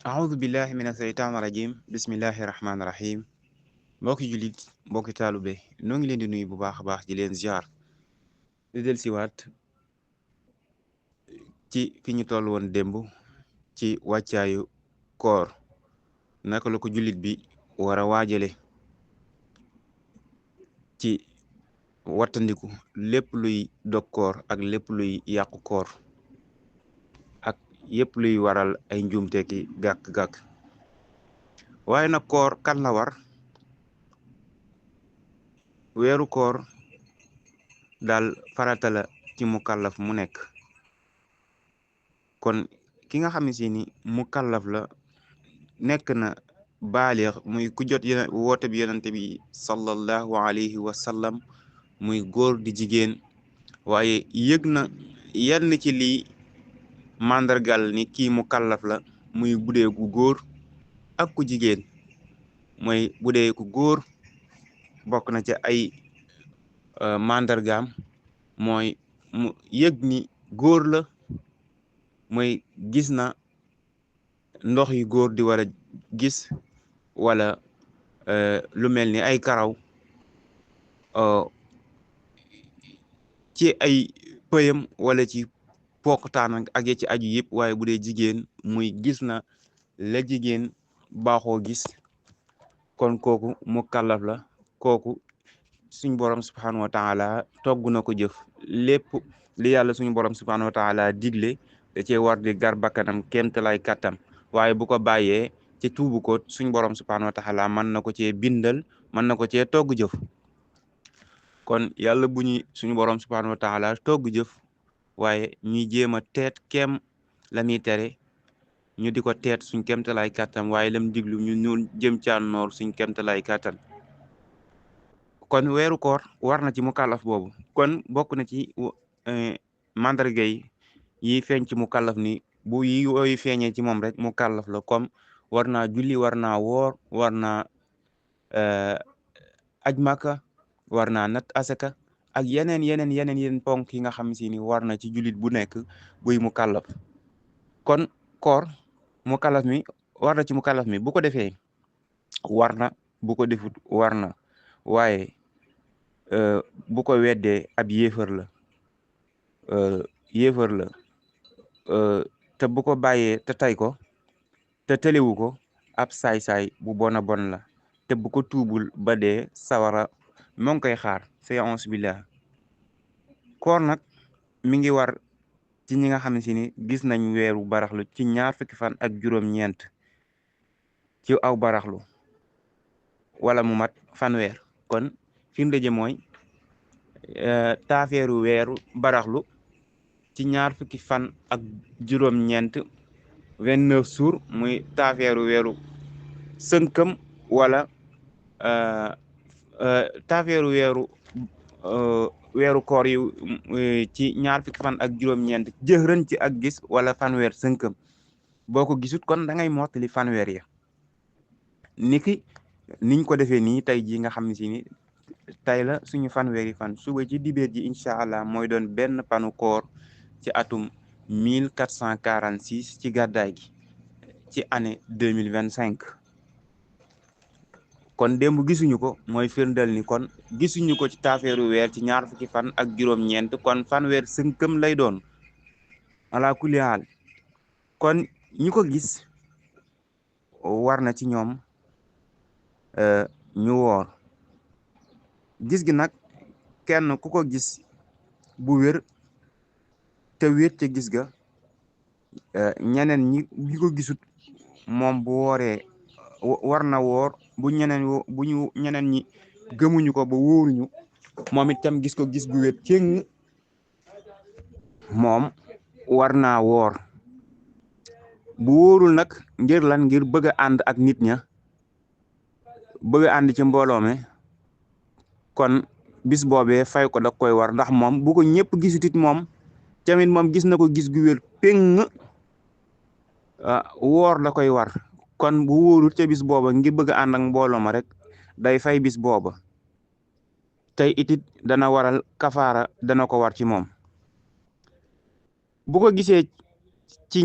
أعوذ بالله من الشيطان الرجيم بسم الله الرحمن الرحيم mbokki jullit mbokki taalube noo ngi leen di nuyu bu baax a baax di leen ziar di del siwaat ci fi ñu toll woon démb ci wàccaayu koor naka la ko jullit bi war a waajale ci wattandiku lépp luy dog koor ak lépp luy yàqu koor ak yépp luy waral ay njuumte ki gàkk-gàkk waaye nag koor kan la war weeru koor daal farata la ci mukallaf mu nekk kon ki nga xam ne si ni mukallaf la nekk na baalix muy ku jot woote bi yonente bi sallallahu alayhi wa sallam muy góor di jigéen waaye yëg na yenn ci lii màndargal ni kii mukallaf la muy budee ku góor ak ku jigéen mooy budee ku góor bokk na ci ay màndargaam mooy mu yëg ni góor la mooy gis na ndox yu góor di war a gis wala lu mel ni ay karaw ci ay pëyam wala ci poktaan ak ya ci aju yëpp waaye bu dee jigéen muy gis na la jigéen baaxoo gis kon kooku mukallaf la kooku suñ borom subhanahu wa taala togg na ko jëf lépp li yàlla suñu borom subhanahu wa taala digle da cee war di gar bakkanam kéemtalaay kàttam waaye bu ko bàyyee ci tuubu ko suñ borom subhanahu wa taala mën na ko cee bindal mën na ko cee togg jëf kon yàlla bu ñu suñu borom subhanahu wa taala togg jëf waaye ñuy jéem a teet kem la muy tere ñu di ko teet suñ kéemtalaay kàttam waaye lam diglu ñu jëm caan noor suñ kéemtalaay kàttan kon weeru koor war na ci mukallaf boobu kon bokk na ci mandarga yi feeñ ci mukallaf ni bu yi yooyu feeñee ci moom rek mukallaf la comme war naa julli war naa woor war naa aj màkka war naa nat asaka ak yeneen ponk yi nga xam si ni war na ci jullit bu nekk buy mukallaf kon koor mukallaf mi war na ci mukallaf mi bu ko defee war na bu ko defut war na waaye bu ko weddee ab yéefar la te bu ko bàyyee te tay ko te tëlewu ko ab saay-saay bu bona bon la te bu ko tuubul ba dee sawara moo ngi koy xaar séance billah koor nag mi ngi war ci ñi nga xam ne si ni gis nañ weeru baraxlu ci ñaar fukki fan ak juróom-ñeent ci aw baraxlu wala mu mat fanweer kon fi mu daje mooy taafeeru weeru baraxlu ci ñaar fukki fan ak juróom-ñeent 29 jours muy taafeeru weeru sënkam wala taafeeru weeru koor yi ci ñaar fukki fan ak juróom-ñeent jëxërën ci ak gis wala fanweer sënkam boo ko gisut kon da ngay mottali fanweer ya niki niñ ko defee nii tey ji nga xam ne si ni tey la suñu fanweeri fan suba ci dibeer ji incha allah mooy doon benn panu koor ci atum 1446 ci gàddaay gi ci année 2025 kon démb gisuñu ko mooy firndeel ni kon gisuñu ko ci taafeeru weer ci ñaar fukki fan ak juróom-ñeent kon fanweer sënkam lay doon ala kulli haal kon ñi ko gis war na ci ñoom ñu woor gis gi nag kenn ku ko gis bu wér te wér ca gis ga ñeneen ñi ko gisut moom bu wooree war na woor bu ñeneen ñi gëmuñu ko ba wóoruñu moom itam gis ko gis gu wér cëng moom war naa woor bu wóorul nag ngir lan ngir bëgg a ànd ak nit ña bëgg a ànd ci mbooloo mi kon bis boobee fay ko da koy war ndax moom bu ko ñëpp gisutit moom tamit moom gis na ko gis gu wér péng woor da koy war kon bu wóorul ca bis booba ngir bëgg a ànd ak mbooloo ma rek day fay bis booba tey itit dana waral kafaara dana ko war ci moom bu ko gisee ci